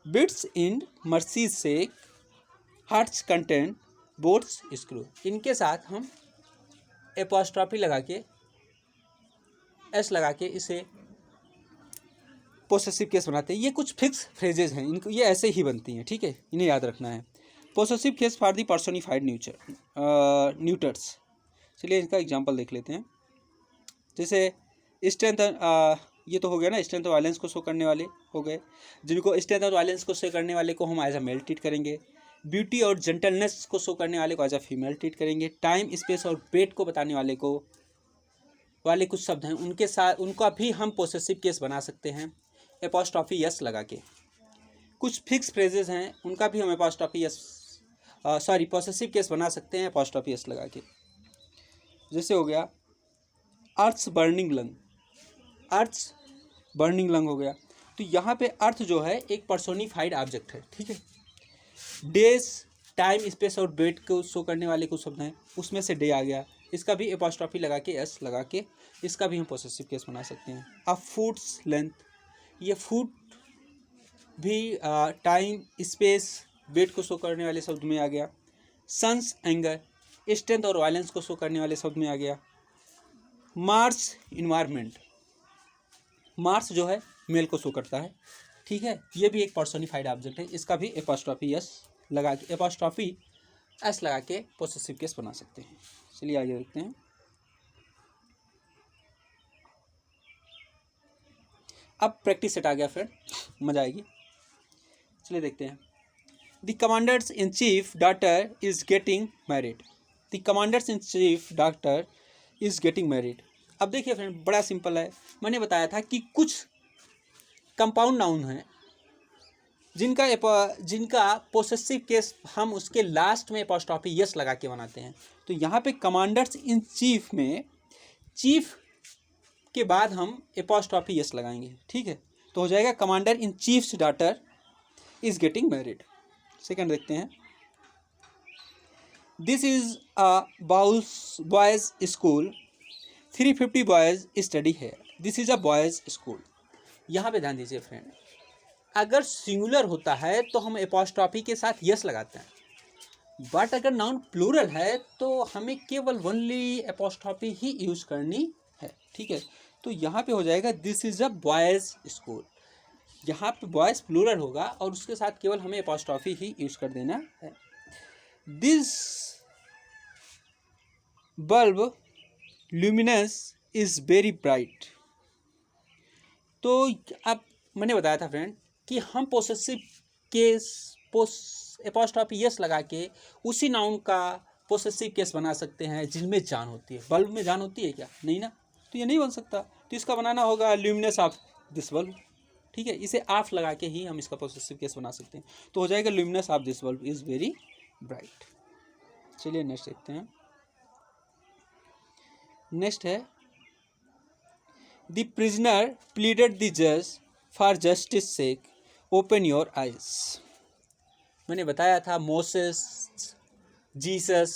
Speaker 1: Wit's end, mercy's sake, heart's content, boat's crew, इनके साथ हम एपॉस्ट्रॉफी लगा के एस लगा के इसे पोसेसिव केस बनाते हैं। ये कुछ फिक्स फ्रेजेस हैं, इनको ये ऐसे ही बनती हैं, ठीक है, इन्हें याद रखना है। Possessive case for the personified neuters. चलिए इसका एग्जांपल देख लेते हैं। जैसे स्ट्रेंथ, ये तो हो गया ना, स्ट्रेंथ और वायलेंस को शो करने वाले हो गए, जिनको स्ट्रेंथ और वायलेंस को शो करने वाले को हम एज अ मेल ट्रीट करेंगे, ब्यूटी और जेंटलनेस को शो करने वाले को एज अ फीमेल ट्रीट करेंगे, टाइम, स्पेस और डेट को बताने वाले कुछ शब्द हैं उनके साथ उनका भी हम पोसेसिव केस बना सकते हैं एपॉस्ट्रॉफी यस लगा के। कुछ फिक्स फ्रेजेस हैं उनका भी हम एपॉस्ट्रॉफी एस पॉसेसिव केस बना सकते हैं एपॉस्ट्रॉफी एस लगा के। जैसे हो गया earth's burning lung, earth's burning lung हो गया। तो यहाँ पे अर्थ जो है एक पर्सोनिफाइड ऑब्जेक्ट है, ठीक है। डेज, टाइम, स्पेस और डेट को शो करने वाले कुछ शब्द हैं, उसमें से डे आ गया, इसका भी एपॉस्ट्रॉफी लगा के एस लगा के इसका भी हम पॉसेसिव केस बना सकते हैं। अ फूट्स लेंथ, ये फूट भी टाइम, स्पेस, वेट को शो करने वाले शब्द में आ गया। सन्स एंगर, स्ट्रेंथ और वायलेंस को शो करने वाले शब्द में आ गया। मार्स इन्वायरमेंट, मार्स जो है मेल को शो करता है, ठीक है। ये भी एक पर्सोनिफाइड ऑब्जेक्ट है, इसका भी एपॉस्ट्रॉफी एस लगा के एपॉस्ट्रॉफी एस लगा के पॉसेसिव केस बना सकते हैं। चलिए आगे देखते हैं। अब प्रैक्टिस सेट आ गया फ्रेंड, मजा आएगी। चलिए देखते हैं। The commanders in chief doctor is getting married, the commanders in chief doctor is getting married. अब देखिए फ्रेंड, बड़ा सिंपल है। मैंने बताया था कि कुछ कंपाउंड नाउन हैं जिनका पोसेसिव केस हम उसके लास्ट में एपॉस्ट्रॉफी यस लगा के बनाते हैं। तो यहाँ पे कमांडर्स इन चीफ में चीफ के बाद हम एपॉस्ट्रॉफी यस लगाएंगे, ठीक है। तो हो जाएगा commander in chief's daughter is getting married. Second देखते हैं। This is a boys school, 350 boys study है, this is a boys school. यहाँ पे ध्यान दीजिए फ्रेंड, अगर सिंगुलर होता है तो हम एपॉस्ट्रॉफी के साथ यस लगाते हैं, बट अगर नाउन प्लूरल है तो हमें केवल ओनली एपॉस्ट्रॉफी ही यूज करनी है, ठीक है। तो यहाँ पे हो जाएगा this is a boys school, यहाँ पे बॉयज प्लूरल होगा और उसके साथ केवल हमें एपॉस्ट्रॉफी ही यूज कर देना है। This bulb luminous is very bright. तो अब मैंने बताया था फ्रेंड कि हम पोसेसिव केस एपॉस्ट्रॉफी यस लगा के उसी नाउन का पोसेसिव केस बना सकते हैं जिनमें जान होती है। बल्ब में जान होती है क्या? नहीं ना, तो ये नहीं बन सकता। तो इसका बनाना होगा ल्यूमिनस ऑफ दिस बल्ब, ठीक है। इसे ऑफ लगा के ही हम इसका पोसेसिव केस बना सकते हैं। तो हो जाएगा luminous of this bulb is very bright. चलिए नेक्स्ट देखते हैं। नेक्स्ट है द प्रिजनर प्लीडेड द जज for justice sake, open your eyes. मैंने बताया था मोसेस, जीसस,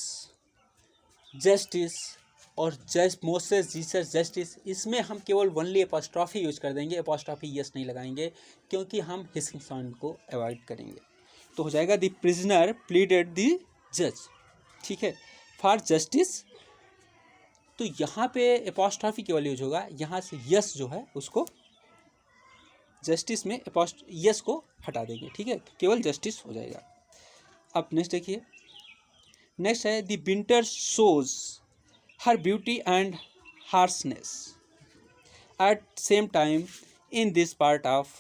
Speaker 1: जस्टिस और मोसेस, जीसस, जस्टिस, इसमें हम केवल ओनली एपॉस्ट्रॉफी यूज कर देंगे, एपॉस्ट्रॉफी यस नहीं लगाएंगे क्योंकि हम हिसिंग साउंड को अवॉइड करेंगे। तो हो जाएगा द प्रिजनर प्लीडेड द जज, ठीक है, फॉर जस्टिस। तो यहाँ पे एपॉस्ट्रॉफी केवल यूज होगा, यहाँ से यस जो है उसको जस्टिस में यस को हटा देंगे, ठीक है, केवल जस्टिस हो जाएगा। अब नेक्स्ट देखिए। नेक्स्ट है the winter shows her beauty and harshness at same time in this part of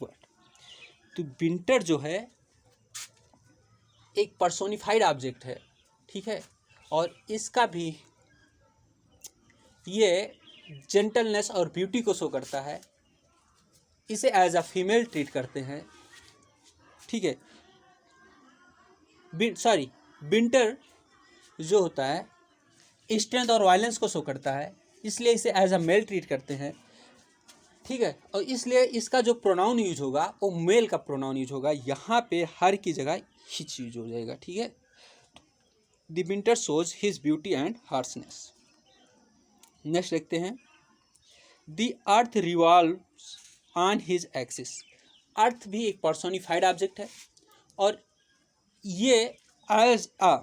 Speaker 1: world. तो विंटर जो है एक पर्सोनिफाइड ऑब्जेक्ट है, ठीक है, और इसका भी ये जेंटलनेस और ब्यूटी को शो करता है। इसे एज अ फीमेल ट्रीट करते हैं, ठीक है। विंटर जो होता है स्ट्रेंथ और वायलेंस को शो करता है, इसलिए इसे एज अ मेल ट्रीट करते हैं, ठीक है। और इसलिए इसका जो प्रोनाउन यूज होगा वो मेल का प्रोनाउन यूज होगा। यहाँ पे हर की जगह हिच यूज हो जाएगा, ठीक है। The winter shows his beauty and harshness. Next देखते हैं। The earth revolves on his axis. Earth भी एक पर्सोनिफाइड ऑब्जेक्ट है और ये एज अ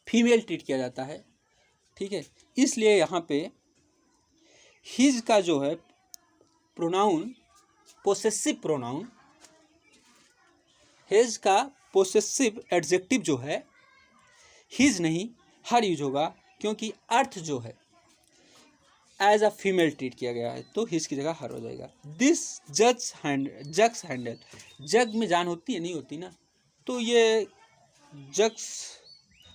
Speaker 1: फीमेल ट्रीट किया जाता है, ठीक है। इसलिए यहाँ पे हिज का जो है प्रोनाउन पोसेसिव प्रोनाउन, हिज का पोसेसिव एडजेक्टिव जो है हिज नहीं हर यूज होगा, क्योंकि अर्थ जो है एज अ फीमेल ट्रीट किया गया है, तो हिज की जगह हर हो जाएगा। दिस जग्स हैंडल, जग में जान होती है? नहीं होती ना, तो ये जग्स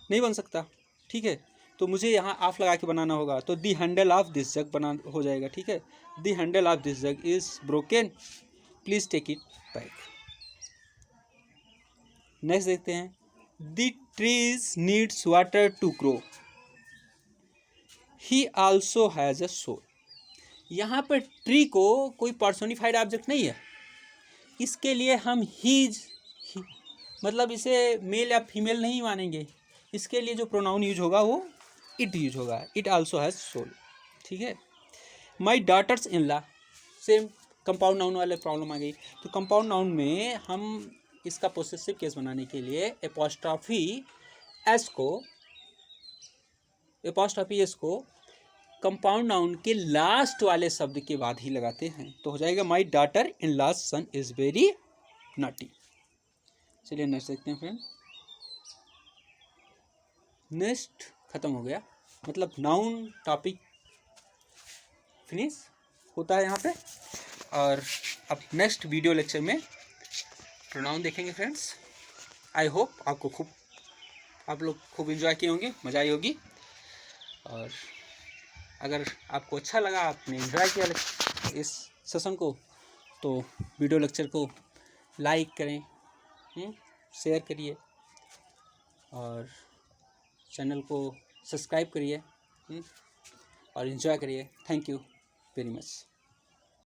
Speaker 1: नहीं बन सकता, ठीक है। तो मुझे यहाँ ऑफ लगा के बनाना होगा, तो the handle of this jug बना हो जाएगा, ठीक है। The handle of this jug is broken, please take it back. Next देखते हैं, the trees needs water to grow, he also has a soul. यहाँ पर ट्री को कोई पर्सोनिफाइड ऑब्जेक्ट नहीं है, इसके लिए हम ही मतलब इसे मेल या फीमेल नहीं मानेंगे, इसके लिए जो प्रोनाउन यूज होगा वो इट यूज होगा, इट आल्सो हैज सोल। ठीक है। My daughters in law, same compound noun वाले प्रॉब्लम आ गई। तो कंपाउंड नाउन में हम इसका पोसेसिव केस बनाने के लिए एपोस्ट्रॉफी एस को कंपाउंड नाउन के लास्ट वाले शब्द के बाद ही लगाते हैं, तो हो जाएगा my daughter in law's son is very naughty. चलिए नेक्स्ट देखते हैं फ्रेंड। नेक्स्ट खत्म हो गया, मतलब नाउन टॉपिक फिनिश होता है यहाँ पे। और अब नेक्स्ट वीडियो लेक्चर में प्रोनाउन देखेंगे फ्रेंड्स। आई होप आप लोग खूब एंजॉय किए होंगे, मज़ा आई होगी। और अगर आपको अच्छा लगा, आपने एंजॉय किया इस सेशन को, तो वीडियो लेक्चर को लाइक करें, शेयर करिए और चैनल को सब्सक्राइब करिए और एंजॉय करिए। Thank you very much.